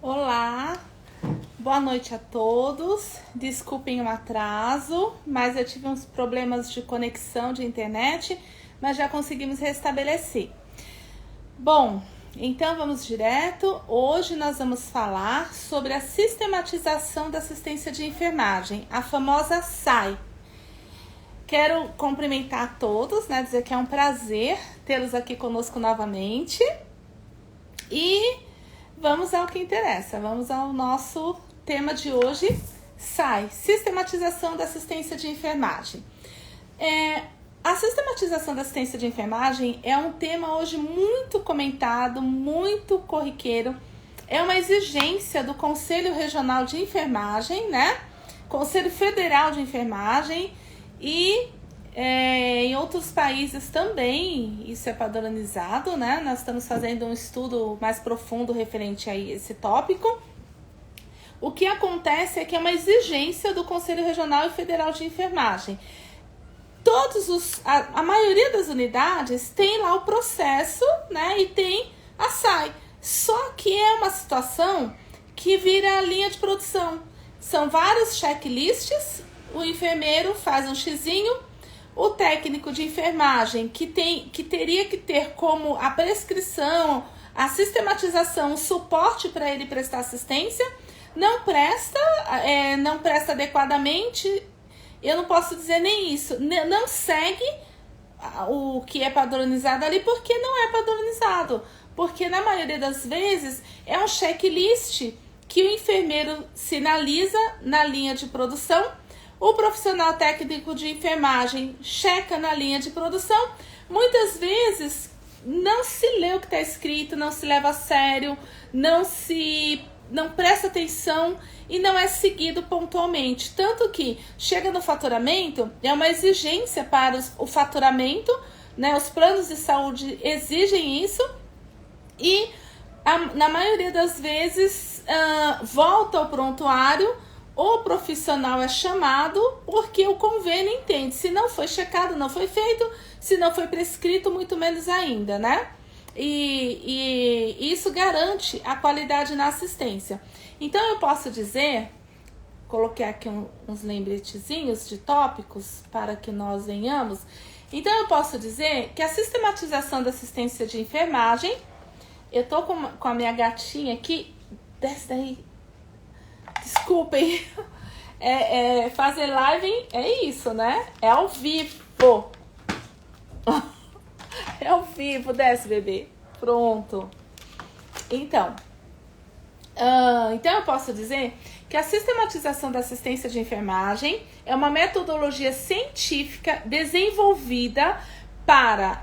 Olá, boa noite a todos. Desculpem o atraso, mas eu tive uns problemas de conexão de internet, mas já conseguimos restabelecer. Bom, então vamos direto. Hoje nós vamos falar sobre a sistematização da assistência de enfermagem, a famosa SAI. Quero cumprimentar a todos, dizer que é um prazer tê-los aqui conosco novamente. E vamos ao que interessa, vamos ao nosso tema de hoje, SAI, Sistematização da Assistência de Enfermagem. A sistematização da assistência de enfermagem é um tema hoje muito comentado, muito corriqueiro. É uma exigência do Conselho Regional de Enfermagem, Conselho Federal de Enfermagem e em outros países também isso é padronizado, Nós estamos fazendo um estudo mais profundo referente a esse tópico. O que acontece é que é uma exigência do Conselho Regional e Federal de Enfermagem. A maioria das unidades tem lá o processo, e tem a SAI. Só que é uma situação que vira linha de produção. São vários checklists, o enfermeiro faz um xizinho, o técnico de enfermagem que teria que ter como a prescrição, a sistematização, o suporte para ele prestar assistência, não presta adequadamente. Eu não posso dizer nem isso, não segue o que é padronizado ali porque não é padronizado, porque na maioria das vezes é um checklist que o enfermeiro sinaliza na linha de produção. O profissional técnico de enfermagem checa na linha de produção. Muitas vezes não se lê o que está escrito, não se leva a sério, não presta atenção e não é seguido pontualmente. Tanto que chega no faturamento, é uma exigência para o faturamento, Os planos de saúde exigem isso e na maioria das vezes volta ao prontuário. O profissional é chamado porque o convênio entende. Se não foi checado, não foi feito. Se não foi prescrito, muito menos ainda, E isso garante a qualidade na assistência. Então, eu posso dizer, coloquei aqui uns lembretezinhos de tópicos para que nós venhamos. Então, eu posso dizer que a sistematização da assistência de enfermagem, eu tô com a minha gatinha aqui, desce daí. Desculpem, fazer live é isso, É ao vivo. É ao vivo, desce, bebê. Pronto. Então eu posso dizer que a sistematização da assistência de enfermagem é uma metodologia científica desenvolvida para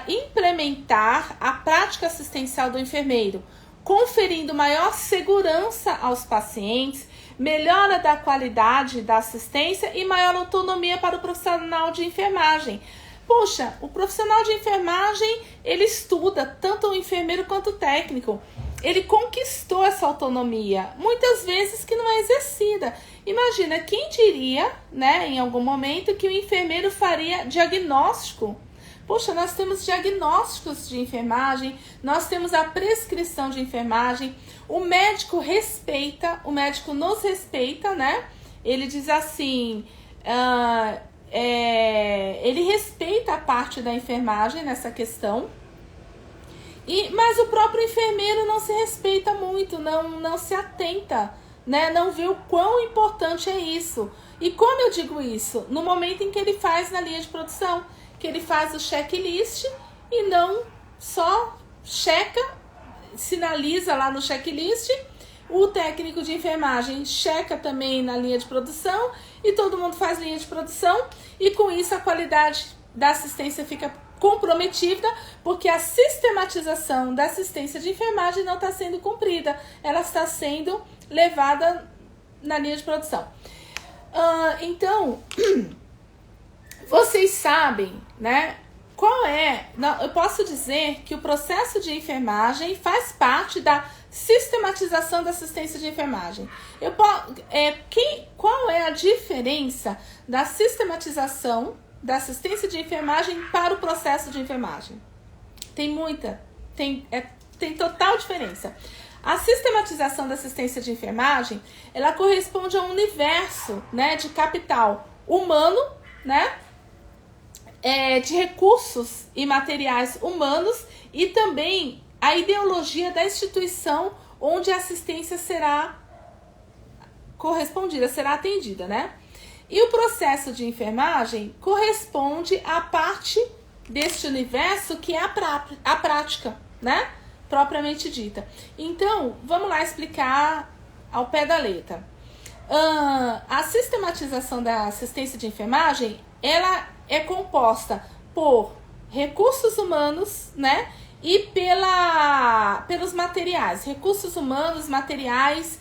implementar a prática assistencial do enfermeiro, conferindo maior segurança aos pacientes, melhora da qualidade da assistência e maior autonomia para o profissional de enfermagem. Poxa, o profissional de enfermagem, ele estuda, tanto o enfermeiro quanto o técnico. Ele conquistou essa autonomia, muitas vezes que não é exercida. Imagina, quem diria, em algum momento, que o enfermeiro faria diagnóstico? Poxa, nós temos diagnósticos de enfermagem, nós temos a prescrição de enfermagem, o médico nos respeita, Ele diz assim, ele respeita a parte da enfermagem nessa questão, mas o próprio enfermeiro não se respeita muito, não se atenta, Não vê o quão importante é isso. E como eu digo isso? No momento em que ele faz na linha de produção, que ele faz o checklist e não só checa, sinaliza lá no checklist, o técnico de enfermagem checa também na linha de produção e todo mundo faz linha de produção e com isso a qualidade da assistência fica comprometida porque a sistematização da assistência de enfermagem não está sendo cumprida, ela está sendo levada na linha de produção. Então, vocês sabem, qual é? Eu posso dizer que o processo de enfermagem faz parte da sistematização da assistência de enfermagem. Qual é a diferença da sistematização da assistência de enfermagem para o processo de enfermagem? Tem muita. tem total diferença. A sistematização da assistência de enfermagem, ela corresponde a um universo, né, de capital humano, né, de recursos e materiais humanos e também a ideologia da instituição onde a assistência será correspondida, será atendida, né? E o processo de enfermagem corresponde à parte deste universo que é a prática, né? Propriamente dita. Então, vamos lá explicar ao pé da letra. A sistematização da assistência de enfermagem, ela é composta por recursos humanos, né? E pelos materiais, recursos humanos, materiais,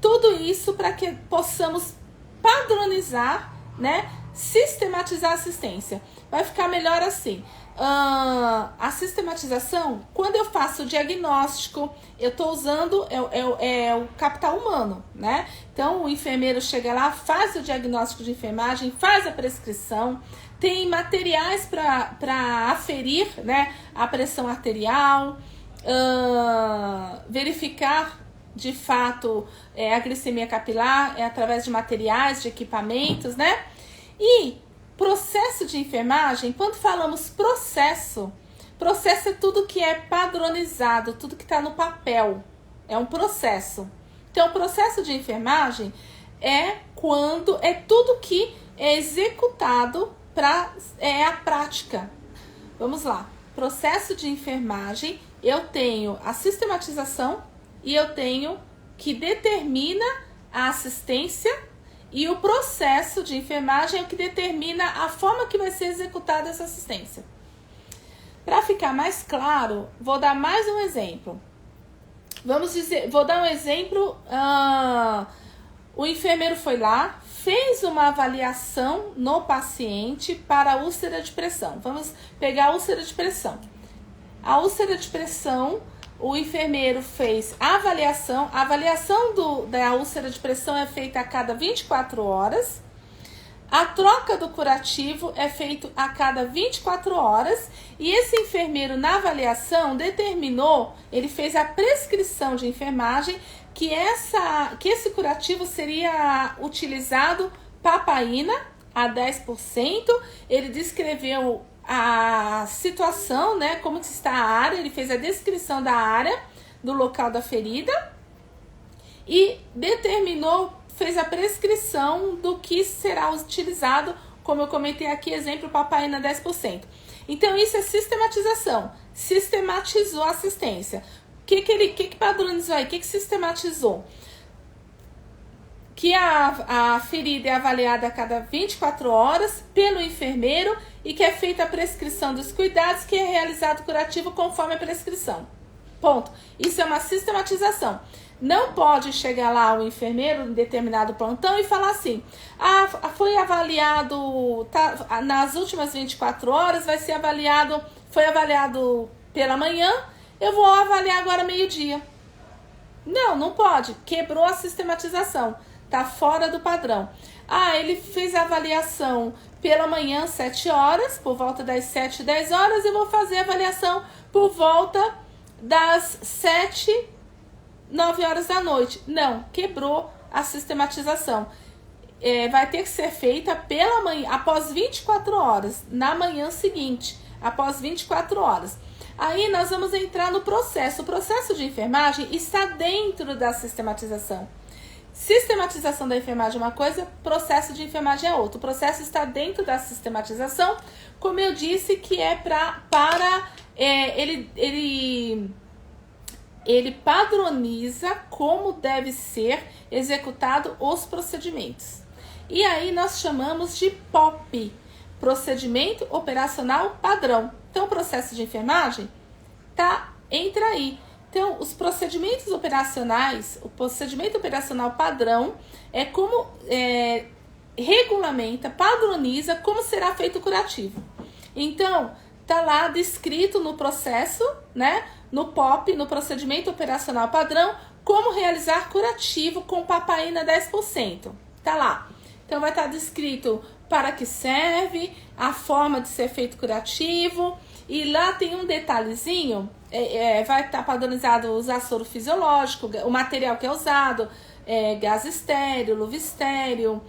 tudo isso para que possamos padronizar, né? Sistematizar a assistência. Vai ficar melhor assim. A sistematização, quando eu faço o diagnóstico, eu estou usando o capital humano, né? Então, o enfermeiro chega lá, faz o diagnóstico de enfermagem, faz a prescrição, tem materiais para aferir, né, a pressão arterial, verificar de fato a glicemia capilar através de materiais, de equipamentos, né? E processo de enfermagem, quando falamos processo é tudo que é padronizado, tudo que está no papel, é um processo. Então, o processo de enfermagem é quando é tudo que é executado a prática. Vamos lá. Processo de enfermagem, eu tenho a sistematização e eu tenho que determina a assistência e o processo de enfermagem é o que determina a forma que vai ser executada essa assistência. Para ficar mais claro, vou dar mais um exemplo. Vou dar um exemplo. O enfermeiro foi lá, fez uma avaliação no paciente para a úlcera de pressão. Vamos pegar a úlcera de pressão. A úlcera de pressão, o enfermeiro fez a avaliação. A avaliação da úlcera de pressão é feita a cada 24 horas. A troca do curativo é feita a cada 24 horas. E esse enfermeiro, na avaliação, determinou, ele fez a prescrição de enfermagem, que esse curativo seria utilizado papaina a 10%. Ele descreveu a situação, né, como que está a área, ele fez a descrição da área, do local da ferida e fez a prescrição do que será utilizado, como eu comentei aqui, exemplo, papaina 10%. Então, isso é sistematização, sistematizou a assistência. O que padronizou aí? O que sistematizou? Que a ferida é avaliada a cada 24 horas pelo enfermeiro e que é feita a prescrição dos cuidados, que é realizado o curativo conforme a prescrição. Ponto. Isso é uma sistematização. Não pode chegar lá o enfermeiro em determinado plantão e falar assim: foi avaliado, nas últimas 24 horas foi avaliado pela manhã, eu vou avaliar agora meio-dia. Não pode. Quebrou a sistematização. Está fora do padrão. Ele fez a avaliação pela manhã, 7 horas, por volta das 7, 10 horas, eu vou fazer a avaliação por volta das 7, 9 horas da noite. Não, quebrou a sistematização. Vai ter que ser feita pela manhã, após 24 horas, na manhã seguinte, após 24 horas. Aí nós vamos entrar no processo. O processo de enfermagem está dentro da sistematização. Sistematização da enfermagem é uma coisa, processo de enfermagem é outro. O processo está dentro da sistematização, como eu disse, que é ele padroniza como deve ser executado os procedimentos. E aí nós chamamos de POP, Procedimento Operacional Padrão. Então, o processo de enfermagem entra aí. Então, os procedimentos operacionais, o procedimento operacional padrão é como regulamenta, padroniza como será feito o curativo. Então, está lá descrito no processo, né, no POP, no procedimento operacional padrão, como realizar curativo com papaina 10%. Está lá. Então, vai estar descrito para que serve, a forma de ser feito curativo E lá tem um detalhezinho, vai estar padronizado usar soro fisiológico, o material que é usado, gás estéreo, luva estéreo,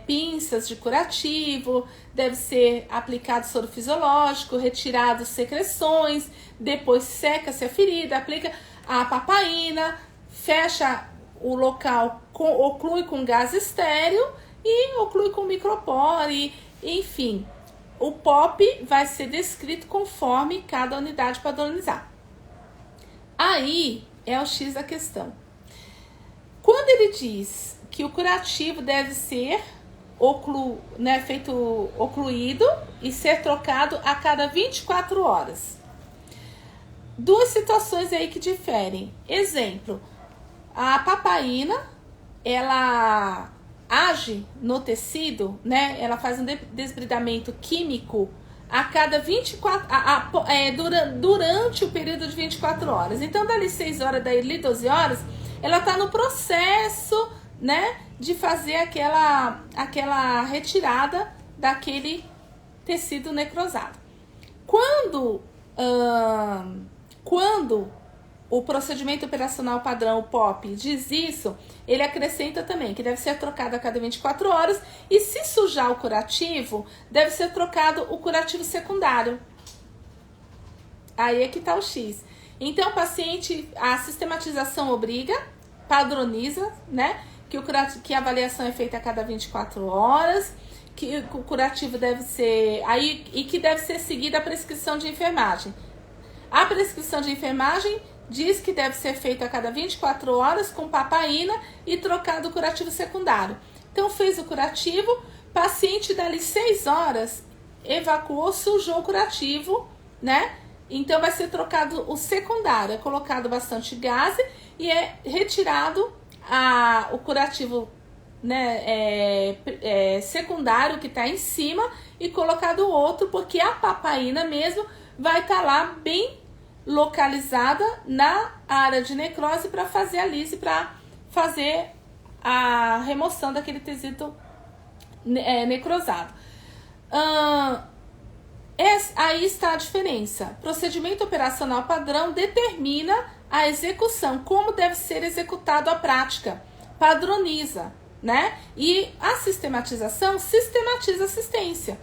pinças de curativo, deve ser aplicado soro fisiológico, retirado secreções, depois seca-se a ferida, aplica a papaína, fecha o local, oclui com gás estéreo e oclui com micropore, enfim. O POP vai ser descrito conforme cada unidade padronizar. Aí é o X da questão. Quando ele diz que o curativo deve ser feito ocluído e ser trocado a cada 24 horas. Duas situações aí que diferem. Exemplo, a papaína, ela age no tecido, né? Ela faz um desbridamento químico a cada 24 durante o período de 24 horas. Então, dali 6 horas, dali 12 horas, ela tá no processo, né, de fazer aquela retirada daquele tecido necrosado. Quando o procedimento operacional padrão, o POP, diz isso, ele acrescenta também que deve ser trocado a cada 24 horas e se sujar o curativo, deve ser trocado o curativo secundário. Aí é que tá o X. Então, o paciente, a sistematização obriga, padroniza, né? Que a avaliação é feita a cada 24 horas, que o curativo deve ser... e que deve ser seguida a prescrição de enfermagem. A prescrição de enfermagem diz que deve ser feito a cada 24 horas com papaína e trocado o curativo secundário. Então, fez o curativo, paciente dali 6 horas, evacuou, sujou o curativo, né? Então, vai ser trocado o secundário, é colocado bastante gás e é retirado o curativo, né, secundário que está em cima e colocado outro, porque a papaína mesmo vai estar lá bem localizada na área de necrose para fazer a lise, para fazer a remoção daquele tecido necrosado. Aí está a diferença. Procedimento operacional padrão determina a execução, como deve ser executado a prática, padroniza, né? E a sistematização sistematiza a assistência.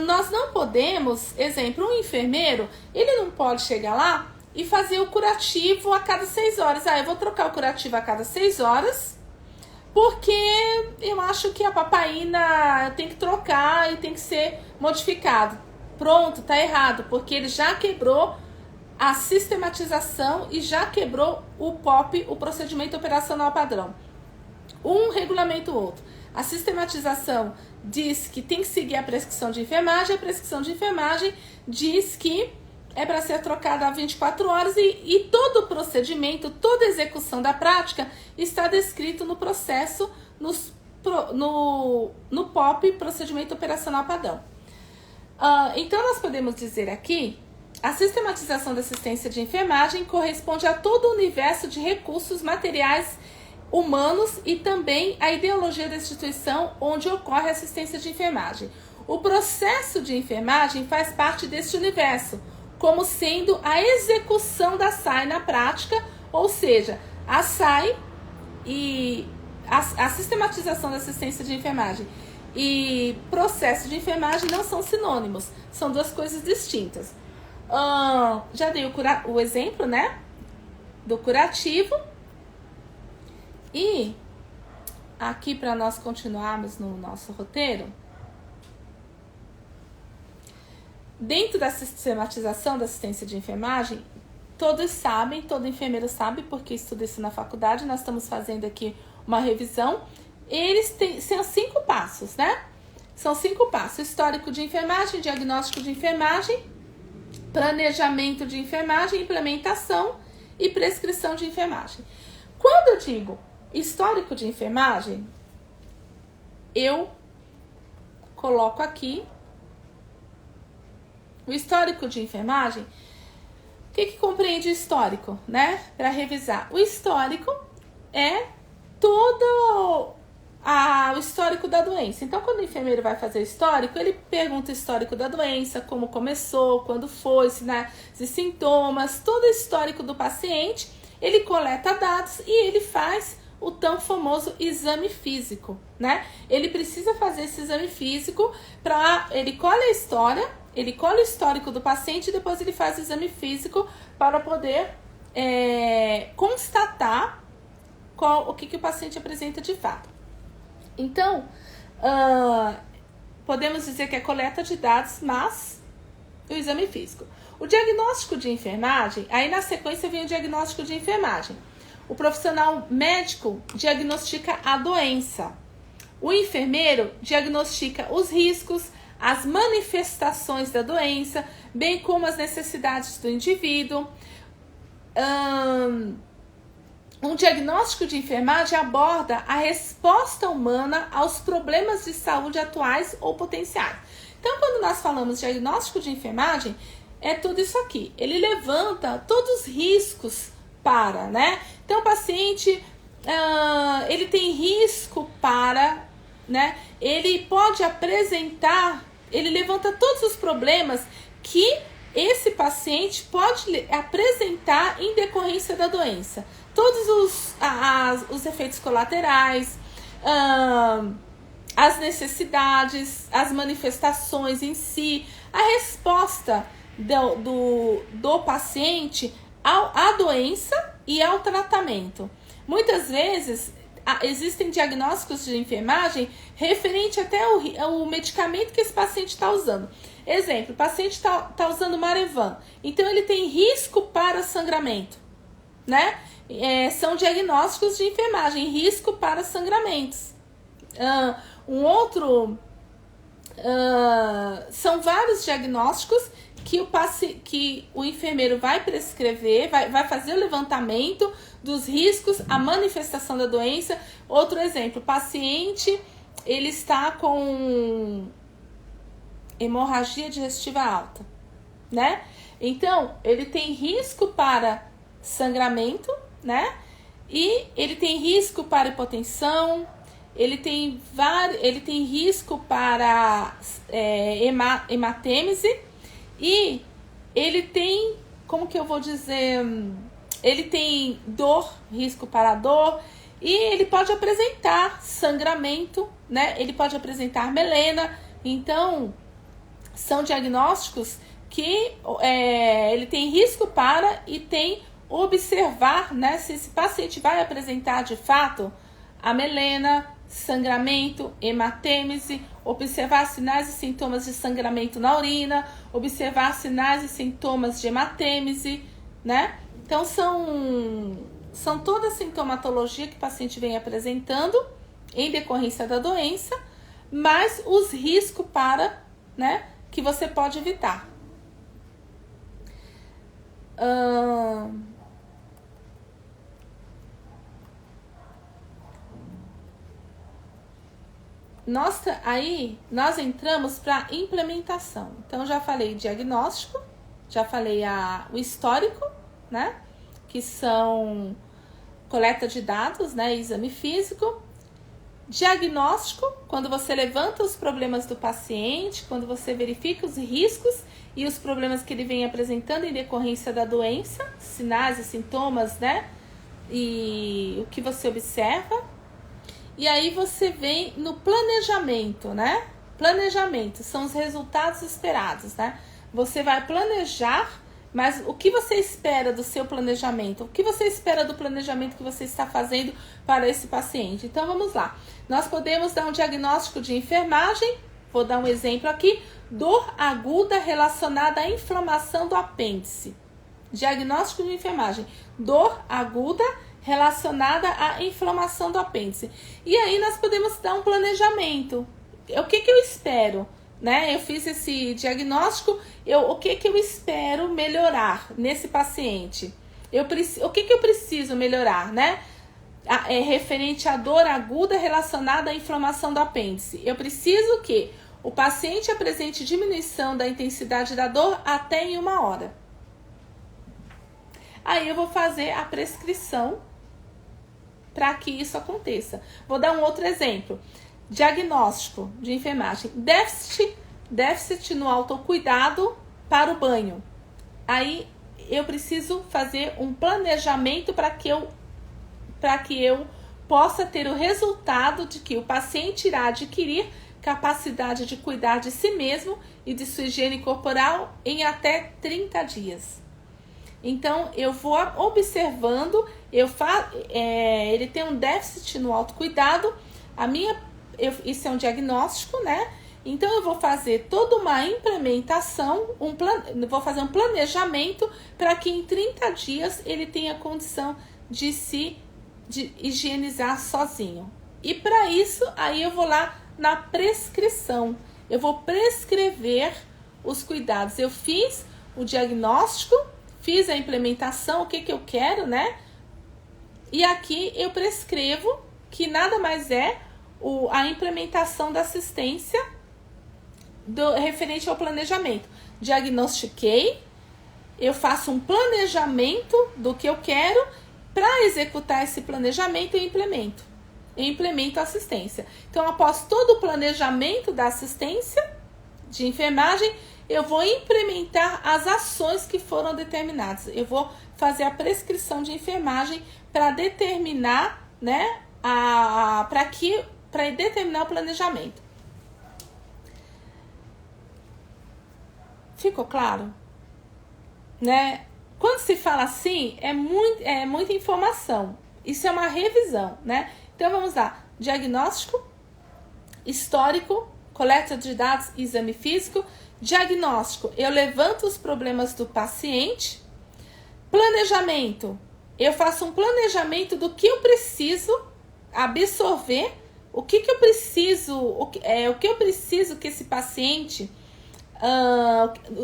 Nós não podemos, exemplo, um enfermeiro, ele não pode chegar lá e fazer o curativo a cada 6 horas. Eu vou trocar o curativo a cada 6 horas, porque eu acho que a papaína tem que trocar e tem que ser modificado. Pronto, tá errado, porque ele já quebrou a sistematização e já quebrou o POP, o procedimento operacional padrão. Um regulamenta o outro. A sistematização diz que tem que seguir a prescrição de enfermagem, a prescrição de enfermagem diz que é para ser trocada a 24 horas e todo o procedimento, toda a execução da prática está descrito no processo, no POP, procedimento operacional padrão. Então, nós podemos dizer aqui, a sistematização da assistência de enfermagem corresponde a todo o universo de recursos materiais humanos e também a ideologia da instituição onde ocorre a assistência de enfermagem. O processo de enfermagem faz parte deste universo, como sendo a execução da SAI na prática, ou seja, a SAI e a sistematização da assistência de enfermagem e processo de enfermagem não são sinônimos, são duas coisas distintas. Já dei o exemplo, né, do curativo. E aqui, para nós continuarmos no nosso roteiro, dentro da sistematização da assistência de enfermagem, todos sabem, todo enfermeiro sabe, porque estuda isso na faculdade, nós estamos fazendo aqui uma revisão. São 5 passos, né? São 5 passos: histórico de enfermagem, diagnóstico de enfermagem, planejamento de enfermagem, implementação e prescrição de enfermagem. Quando eu digo histórico de enfermagem, eu coloco aqui o histórico de enfermagem. O que compreende o histórico, né? Para revisar, o histórico é todo o histórico da doença. Então, quando o enfermeiro vai fazer o histórico, ele pergunta o histórico da doença, como começou, quando foi, se sintomas, todo o histórico do paciente. Ele coleta dados e ele faz o tão famoso exame físico, né? Ele precisa fazer esse exame físico ele colhe a história, ele colhe o histórico do paciente e depois ele faz o exame físico para poder constatar o que o paciente apresenta de fato. Então, podemos dizer que é coleta de dados, mas o exame físico. O diagnóstico de enfermagem, aí na sequência vem o diagnóstico de enfermagem. O profissional médico diagnostica a doença. O enfermeiro diagnostica os riscos, as manifestações da doença, bem como as necessidades do indivíduo. Um diagnóstico de enfermagem aborda a resposta humana aos problemas de saúde atuais ou potenciais. Então, quando nós falamos de diagnóstico de enfermagem, é tudo isso aqui. Ele levanta todos os riscos para, né? Então, o paciente, ele tem risco para, né? Ele pode apresentar, ele levanta todos os problemas que esse paciente pode apresentar em decorrência da doença. Todos os efeitos colaterais, as necessidades, as manifestações em si, a resposta do paciente à doença e ao tratamento. Muitas vezes existem diagnósticos de enfermagem referente até ao medicamento que esse paciente está usando. Exemplo, o paciente está usando Marevan, então ele tem risco para sangramento, né? São diagnósticos de enfermagem, risco para sangramentos. São vários diagnósticos que o enfermeiro vai prescrever, vai fazer o levantamento dos riscos, a manifestação da doença. Outro exemplo, o paciente ele está com hemorragia digestiva alta, né? Então, ele tem risco para sangramento, né? E ele tem risco para hipotensão, ele tem risco para hematêmese e ele tem, como que eu vou dizer, ele tem risco para dor e ele pode apresentar sangramento, né? Ele pode apresentar melena. Então, são diagnósticos que ele tem risco para e tem observar, né, se esse paciente vai apresentar de fato a melena, sangramento, hematêmese, observar sinais e sintomas de sangramento na urina, observar sinais e sintomas de hematêmese, né? Então são toda a sintomatologia que o paciente vem apresentando em decorrência da doença, mas os riscos para, né, que você pode evitar. Nós entramos para implementação. Então, já falei diagnóstico, já falei o histórico, né? Que são coleta de dados, né? Exame físico. Diagnóstico, quando você levanta os problemas do paciente, quando você verifica os riscos e os problemas que ele vem apresentando em decorrência da doença, sinais e sintomas, né? E o que você observa. E aí você vem no planejamento, né? Planejamento são os resultados esperados, né? Você vai planejar, mas o que você espera do seu planejamento? O que você espera do planejamento que você está fazendo para esse paciente? Então vamos lá. Nós podemos dar um diagnóstico de enfermagem. Vou dar um exemplo aqui. Dor aguda relacionada à inflamação do apêndice. Diagnóstico de enfermagem. Dor aguda relacionada à inflamação do apêndice. E aí nós podemos dar um planejamento. O que eu espero, né? Eu fiz esse diagnóstico, o que eu espero melhorar nesse paciente? O que eu preciso melhorar, né? Referente à dor aguda relacionada à inflamação do apêndice. Eu preciso que o paciente apresente diminuição da intensidade da dor até em 1 hora. Aí eu vou fazer a prescrição para que isso aconteça. Vou dar um outro exemplo. Diagnóstico de enfermagem. Déficit no autocuidado para o banho. Aí eu preciso fazer um planejamento para que eu possa ter o resultado de que o paciente irá adquirir capacidade de cuidar de si mesmo e de sua higiene corporal em até 30 dias. Então, eu vou observando, ele tem um déficit no autocuidado, isso é um diagnóstico, né? Então, eu vou fazer toda uma implementação, vou fazer um planejamento para que em 30 dias ele tenha condição de higienizar sozinho. E para isso, aí eu vou lá na prescrição. Eu vou prescrever os cuidados. Eu fiz o diagnóstico, fiz a implementação, o que eu quero, né? E aqui eu prescrevo, que nada mais é a implementação da assistência referente ao planejamento. Diagnostiquei, eu faço um planejamento do que eu quero, para executar esse planejamento eu implemento a assistência. Então, após todo o planejamento da assistência de enfermagem, eu vou implementar as ações que foram determinadas. Eu vou fazer a prescrição de enfermagem para determinar, né, para determinar o planejamento. Ficou claro? Né? Quando se fala assim, é muita informação. Isso é uma revisão, né? Então, vamos lá. Diagnóstico, histórico, coleta de dados, exame físico. Diagnóstico, eu levanto os problemas do paciente. Planejamento, eu faço um planejamento do que eu preciso absorver, o que eu preciso que esse paciente,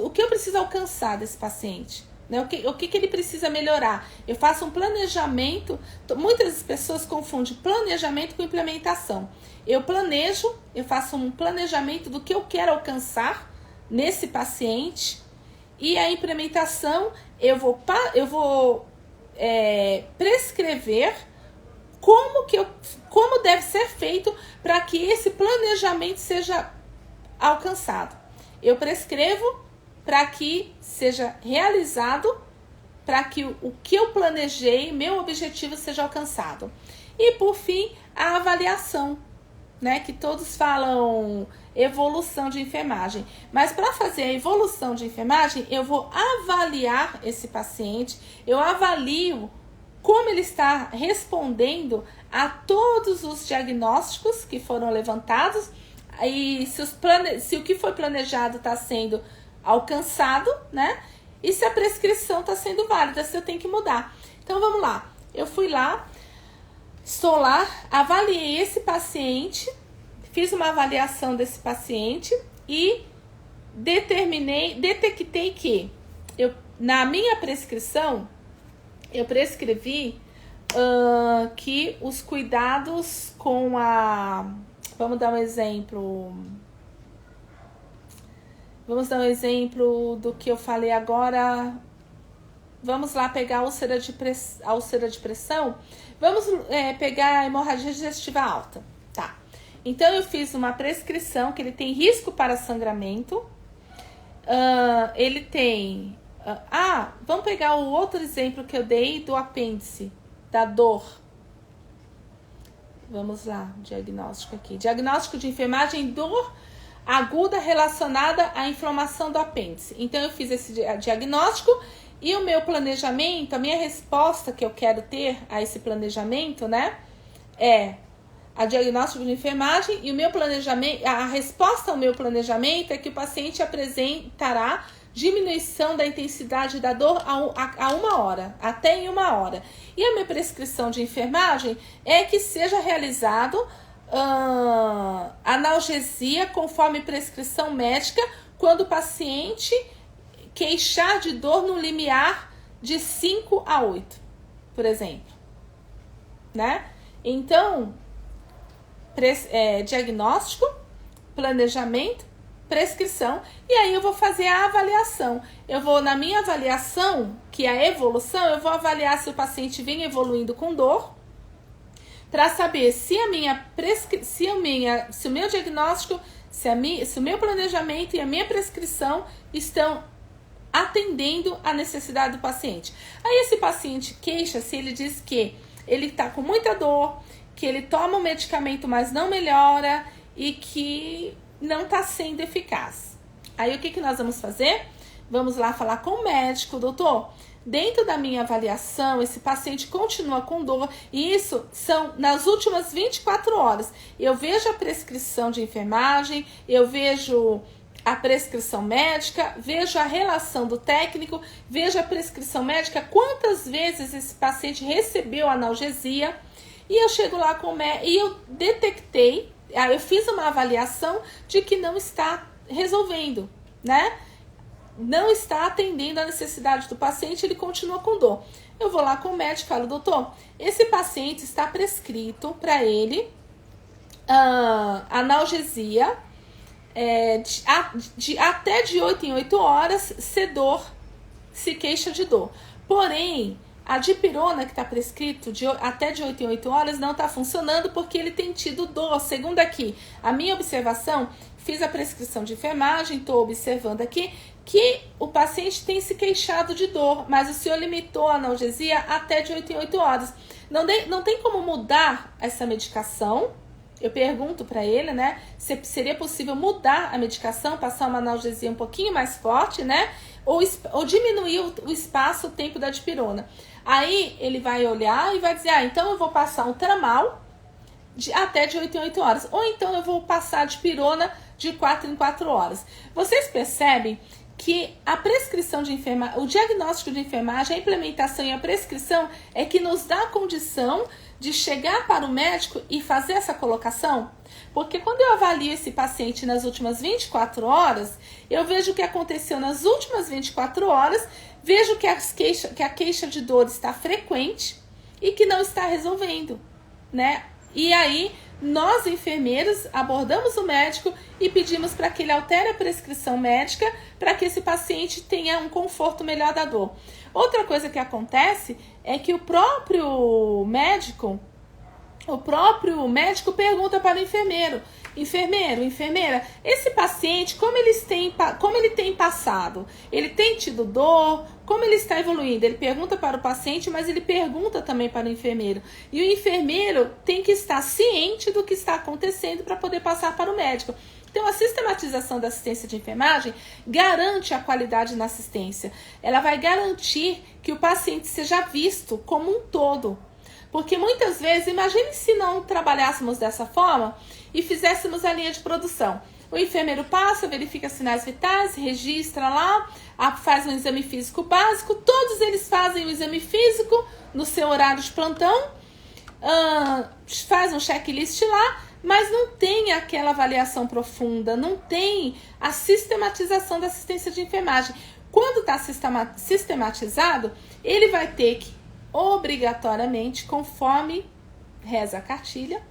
o que eu preciso alcançar desse paciente. Né? O que ele precisa melhorar? Eu faço um planejamento. Muitas pessoas confundem planejamento com implementação. Eu planejo, eu faço um planejamento do que eu quero alcançar nesse paciente, e a implementação eu vou prescrever como deve ser feito para que esse planejamento seja alcançado. Eu prescrevo para que seja realizado, para que o que eu planejei, meu objetivo seja alcançado. E por fim, a avaliação, né? Que todos falam evolução de enfermagem. Mas para fazer a evolução de enfermagem, eu vou avaliar esse paciente, eu avalio como ele está respondendo a todos os diagnósticos que foram levantados e se o que foi planejado está sendo alcançado, né? E se a prescrição está sendo válida, se eu tenho que mudar. Então, vamos lá. Eu fui lá, estou lá, avaliei esse paciente, fiz uma avaliação desse paciente e detectei que na minha prescrição, eu prescrevi que os cuidados com vamos dar um exemplo do que eu falei agora. Vamos lá pegar a úlcera de pressão. Vamos pegar a hemorragia digestiva alta. Tá. Então, eu fiz uma prescrição que ele tem risco para sangramento. Ele tem... vamos pegar o outro exemplo que eu dei do apêndice, da dor. Vamos lá, diagnóstico aqui. Diagnóstico de enfermagem, dor aguda relacionada à inflamação do apêndice. Então, eu fiz esse diagnóstico e o meu planejamento, a minha resposta que eu quero ter a esse planejamento, né, é a diagnóstico de enfermagem, e o meu planejamento, a resposta ao meu planejamento é que o paciente apresentará diminuição da intensidade da dor a 1 hora, até em 1 hora. E a minha prescrição de enfermagem é que seja realizado analgesia conforme prescrição médica quando o paciente queixar de dor no limiar de 5 a 8, por exemplo, né? Então, diagnóstico, planejamento, prescrição, e aí eu vou fazer a avaliação. Eu vou, na minha avaliação, que é a evolução, eu vou avaliar se o paciente vem evoluindo com dor, para saber se o meu diagnóstico, se o meu planejamento e a minha prescrição estão atendendo a necessidade do paciente. Aí esse paciente queixa-se, ele diz que ele está com muita dor, que ele toma o medicamento, mas não melhora e que não está sendo eficaz. Aí o que nós vamos fazer? Vamos lá falar com o médico, doutor. Dentro da minha avaliação, esse paciente continua com dor, e isso são nas últimas 24 horas. Eu vejo a prescrição de enfermagem, eu vejo a prescrição médica, vejo a relação do técnico, vejo a prescrição médica, quantas vezes esse paciente recebeu analgesia, e eu chego lá com o médico e eu detectei, eu fiz uma avaliação de que não está resolvendo, né? Não está atendendo a necessidade do paciente, ele continua com dor. Eu vou lá com o médico e falo, doutor, esse paciente está prescrito para ele analgesia até de 8 em 8 horas, se queixa de dor. Porém, a dipirona que está prescrito até de 8 em 8 horas não está funcionando porque ele tem tido dor. Segundo aqui, a minha observação, fiz a prescrição de enfermagem, estou observando aqui que o paciente tem se queixado de dor, mas o senhor limitou a analgesia até de 8 em 8 horas. Não tem como mudar essa medicação. Eu pergunto para ele, né, se seria possível mudar a medicação, passar uma analgesia um pouquinho mais forte, né, ou diminuir o espaço, o tempo da dipirona. Aí ele vai olhar e vai dizer, então eu vou passar um tramal até de 8 em 8 horas, ou então eu vou passar a dipirona de 4 em 4 horas. Vocês percebem que a prescrição de enfermagem, o diagnóstico de enfermagem, a implementação e a prescrição é que nos dá a condição de chegar para o médico e fazer essa colocação? Porque quando eu avalio esse paciente nas últimas 24 horas, eu vejo o que aconteceu nas últimas 24 horas, vejo que a queixa de dor está frequente e que não está resolvendo, né? E aí, nós enfermeiros abordamos o médico e pedimos para que ele altere a prescrição médica para que esse paciente tenha um conforto melhor da dor. Outra coisa que acontece é que o próprio médico pergunta para o enfermeiro, enfermeira, esse paciente, como ele tem passado? Ele tem tido dor? Como ele está evoluindo? Ele pergunta para o paciente, mas ele pergunta também para o enfermeiro. E o enfermeiro tem que estar ciente do que está acontecendo para poder passar para o médico. Então, a sistematização da assistência de enfermagem garante a qualidade na assistência. Ela vai garantir que o paciente seja visto como um todo. Porque muitas vezes, imagine se não trabalhássemos dessa forma e fizéssemos a linha de produção. O enfermeiro passa, verifica sinais vitais, registra lá, faz um exame físico básico, todos eles fazem o exame físico no seu horário de plantão, faz um checklist lá, mas não tem aquela avaliação profunda, não tem a sistematização da assistência de enfermagem. Quando está sistematizado, ele vai ter que, obrigatoriamente, conforme reza a cartilha,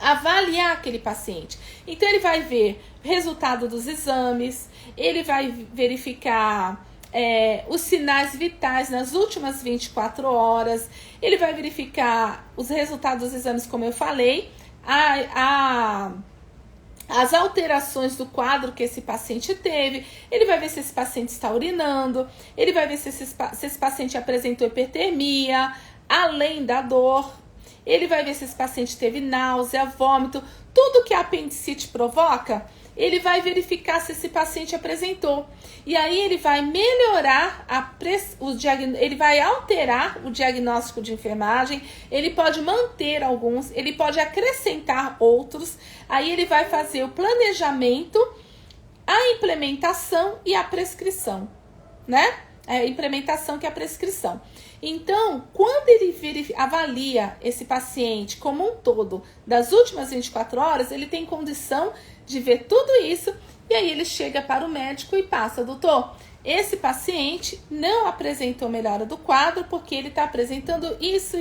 avaliar aquele paciente. Então, ele vai ver o resultado dos exames, ele vai verificar os sinais vitais nas últimas 24 horas, ele vai verificar os resultados dos exames, como eu falei, as alterações do quadro que esse paciente teve, ele vai ver se esse paciente está urinando, ele vai ver se esse paciente apresentou hipertermia, além da dor, ele vai ver se esse paciente teve náusea, vômito, tudo que a apendicite provoca, ele vai verificar se esse paciente apresentou. E aí ele vai melhorar ele vai alterar o diagnóstico de enfermagem, ele pode manter alguns, ele pode acrescentar outros, aí ele vai fazer o planejamento, a implementação e a prescrição, né? A implementação que é a prescrição. Então, quando ele avalia esse paciente como um todo das últimas 24 horas, ele tem condição de ver tudo isso e aí ele chega para o médico e passa, doutor, esse paciente não apresentou melhora do quadro porque ele está apresentando isso.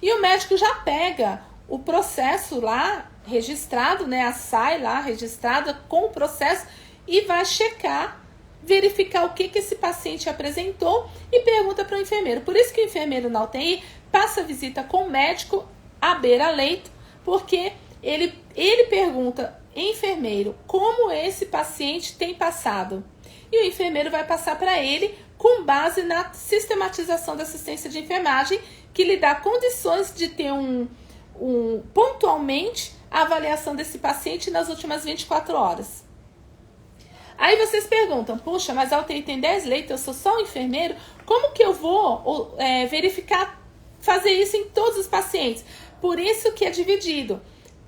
E o médico já pega o processo lá registrado, né, a SAI lá registrada com o processo e vai checar, verificar o que esse paciente apresentou e pergunta para o enfermeiro. Por isso que o enfermeiro na UTI passa a visita com o médico à beira-leito, porque ele pergunta, enfermeiro, como esse paciente tem passado? E o enfermeiro vai passar para ele com base na sistematização da assistência de enfermagem, que lhe dá condições de ter pontualmente a avaliação desse paciente nas últimas 24 horas. Aí vocês perguntam, puxa, mas a UTI tem 10 leitos, eu sou só um enfermeiro, como que eu vou verificar, fazer isso em todos os pacientes? Por isso que é dividido.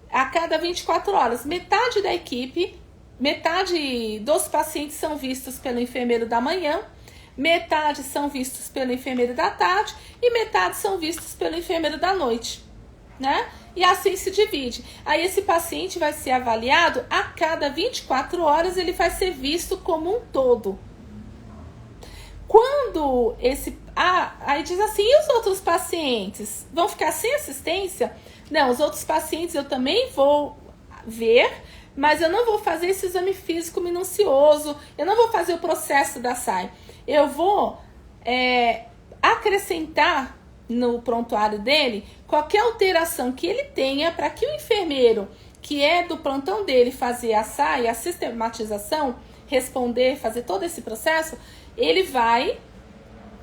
A cada 24 horas, metade da equipe, metade dos pacientes são vistos pelo enfermeiro da manhã, metade são vistos pelo enfermeiro da tarde e metade são vistos pelo enfermeiro da noite, né? E assim se divide. Aí esse paciente vai ser avaliado a cada 24 horas, ele vai ser visto como um todo. Quando aí diz assim, e os outros pacientes? Vão ficar sem assistência? Não, os outros pacientes eu também vou ver, mas eu não vou fazer esse exame físico minucioso, eu não vou fazer o processo da SAI. Eu vou acrescentar no prontuário dele qualquer alteração que ele tenha para que o enfermeiro, que é do plantão dele, fazer a SAI, a sistematização, responder, fazer todo esse processo, ele vai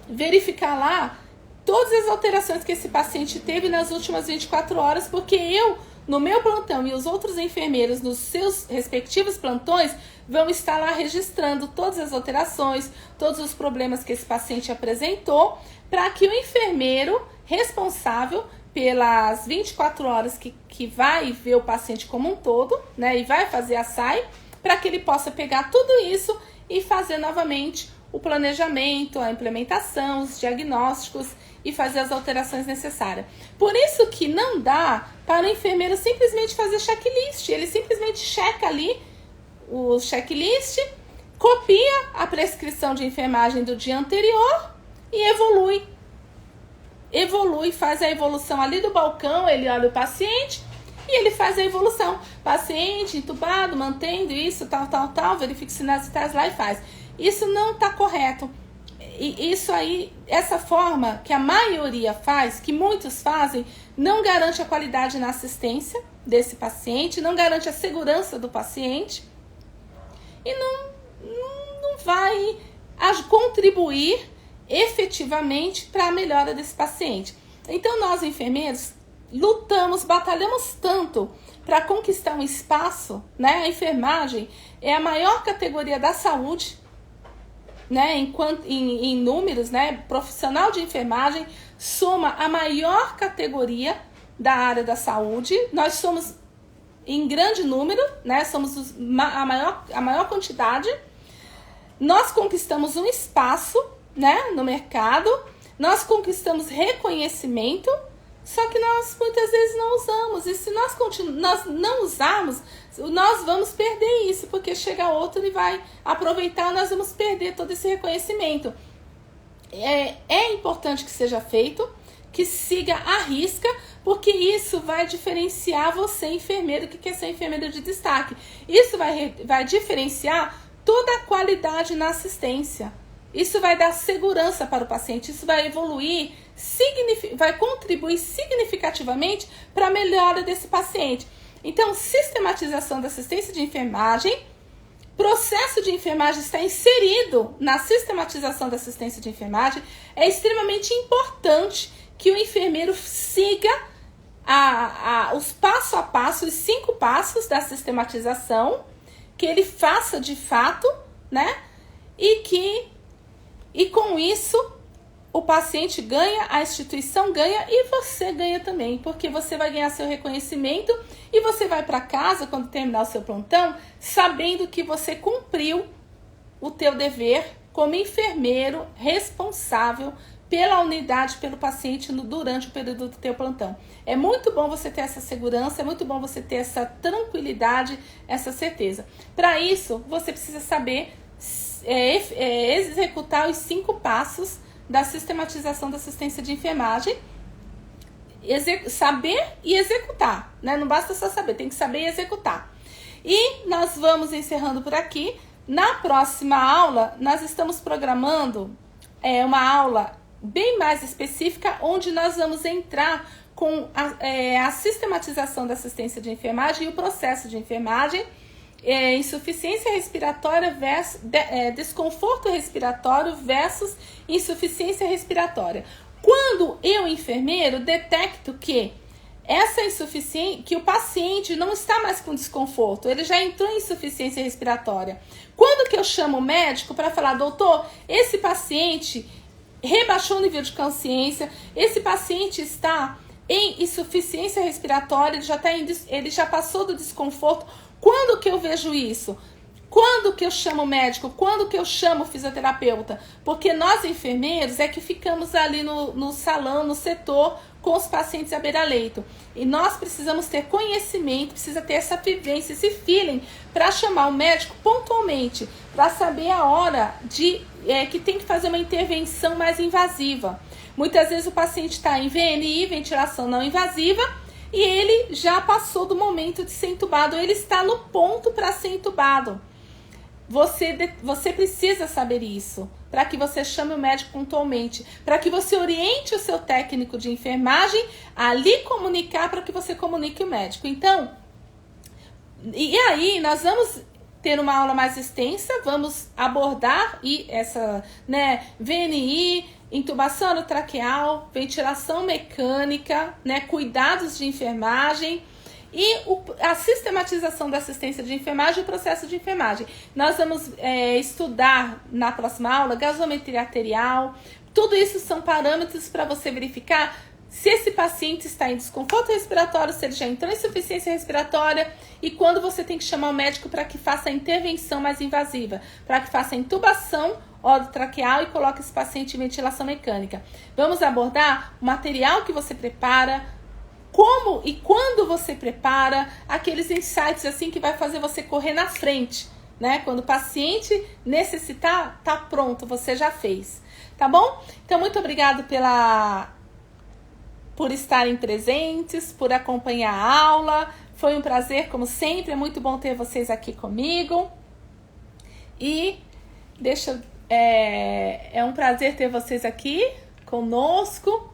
verificar lá todas as alterações que esse paciente teve nas últimas 24 horas, porque eu, no meu plantão, e os outros enfermeiros nos seus respectivos plantões vão estar lá registrando todas as alterações, todos os problemas que esse paciente apresentou, para que o enfermeiro responsável pelas 24 horas que vai ver o paciente como um todo, né, e vai fazer a SAI, para que ele possa pegar tudo isso e fazer novamente o planejamento, a implementação, os diagnósticos e fazer as alterações necessárias. Por isso que não dá para o enfermeiro simplesmente fazer checklist. Ele simplesmente checa ali o checklist, copia a prescrição de enfermagem do dia anterior e evolui, faz a evolução ali do balcão, ele olha o paciente e ele faz a evolução. Paciente entubado, mantendo isso, tal, verifica os sinais vitais lá e faz. Isso não está correto. E isso aí, essa forma que a maioria faz, que muitos fazem, não garante a qualidade na assistência desse paciente, não garante a segurança do paciente e não vai contribuir efetivamente para a melhora desse paciente. Então nós enfermeiros lutamos, batalhamos tanto para conquistar um espaço, né? A enfermagem é a maior categoria da saúde, né? Em números, né? Profissional de enfermagem soma a maior categoria da área da saúde. Nós somos em grande número, né? Somos a maior quantidade. Nós conquistamos um espaço, né, no mercado, nós conquistamos reconhecimento, só que nós muitas vezes não usamos. E se nós não usarmos, nós vamos perder isso, porque chega outro e vai aproveitar, nós vamos perder todo esse reconhecimento. É importante que seja feito, que siga à risca, porque isso vai diferenciar você, enfermeiro, que quer ser enfermeiro de destaque. Isso vai diferenciar toda a qualidade na assistência. Isso vai dar segurança para o paciente, isso vai evoluir, vai contribuir significativamente para a melhora desse paciente. Então, sistematização da assistência de enfermagem, processo de enfermagem está inserido na sistematização da assistência de enfermagem. É extremamente importante que o enfermeiro siga os passo a passo, os 5 passos da sistematização, que ele faça de fato, né? E com isso, o paciente ganha, a instituição ganha e você ganha também, porque você vai ganhar seu reconhecimento e você vai para casa, quando terminar o seu plantão, sabendo que você cumpriu o teu dever como enfermeiro responsável pela unidade, pelo paciente durante o período do teu plantão. É muito bom você ter essa segurança, é muito bom você ter essa tranquilidade, essa certeza. Para isso, você precisa saber executar os 5 passos da sistematização da assistência de enfermagem, saber e executar, né? Não basta só saber, tem que saber e executar. E nós vamos encerrando por aqui. Na próxima aula, nós estamos programando uma aula bem mais específica, onde nós vamos entrar com a sistematização da assistência de enfermagem e o processo de enfermagem, insuficiência respiratória versus desconforto respiratório versus insuficiência respiratória. Quando eu, enfermeiro, detecto que essa insuficiência, que o paciente não está mais com desconforto, ele já entrou em insuficiência respiratória. Quando que eu chamo o médico para falar, doutor, esse paciente rebaixou o nível de consciência, esse paciente está em insuficiência respiratória, ele já passou do desconforto. Quando que eu vejo isso? Quando que eu chamo o médico? Quando que eu chamo o fisioterapeuta? Porque nós, enfermeiros, é que ficamos ali no salão, no setor, com os pacientes à beira-leito. E nós precisamos ter conhecimento, precisa ter essa vivência, esse feeling, para chamar o médico pontualmente, para saber a hora que tem que fazer uma intervenção mais invasiva. Muitas vezes o paciente está em VNI, ventilação não invasiva, e ele já passou do momento de ser entubado, ele está no ponto para ser entubado. Você precisa saber isso, para que você chame o médico pontualmente, para que você oriente o seu técnico de enfermagem a lhe comunicar, para que você comunique o médico. Então, e aí nós vamos ter uma aula mais extensa, vamos abordar essa, VNI, intubação orotraqueal, ventilação mecânica, cuidados de enfermagem e a sistematização da assistência de enfermagem e o processo de enfermagem. Nós vamos estudar na próxima aula gasometria arterial. Tudo isso são parâmetros para você verificar se esse paciente está em desconforto respiratório, se ele já entrou em insuficiência respiratória e quando você tem que chamar o médico para que faça a intervenção mais invasiva, para que faça a intubação orotraqueal e coloque esse paciente em ventilação mecânica. Vamos abordar o material que você prepara, como e quando você prepara, aqueles insights assim que vai fazer você correr na frente, Quando o paciente necessitar, tá pronto, você já fez, tá bom? Então, muito obrigado por estarem presentes, por acompanhar a aula. Foi um prazer, como sempre, é muito bom ter vocês aqui comigo. E é um prazer ter vocês aqui conosco.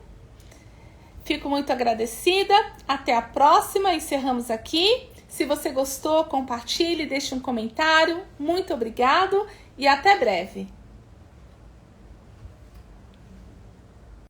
Fico muito agradecida. Até a próxima. Encerramos aqui. Se você gostou, compartilhe, deixe um comentário. Muito obrigado e até breve.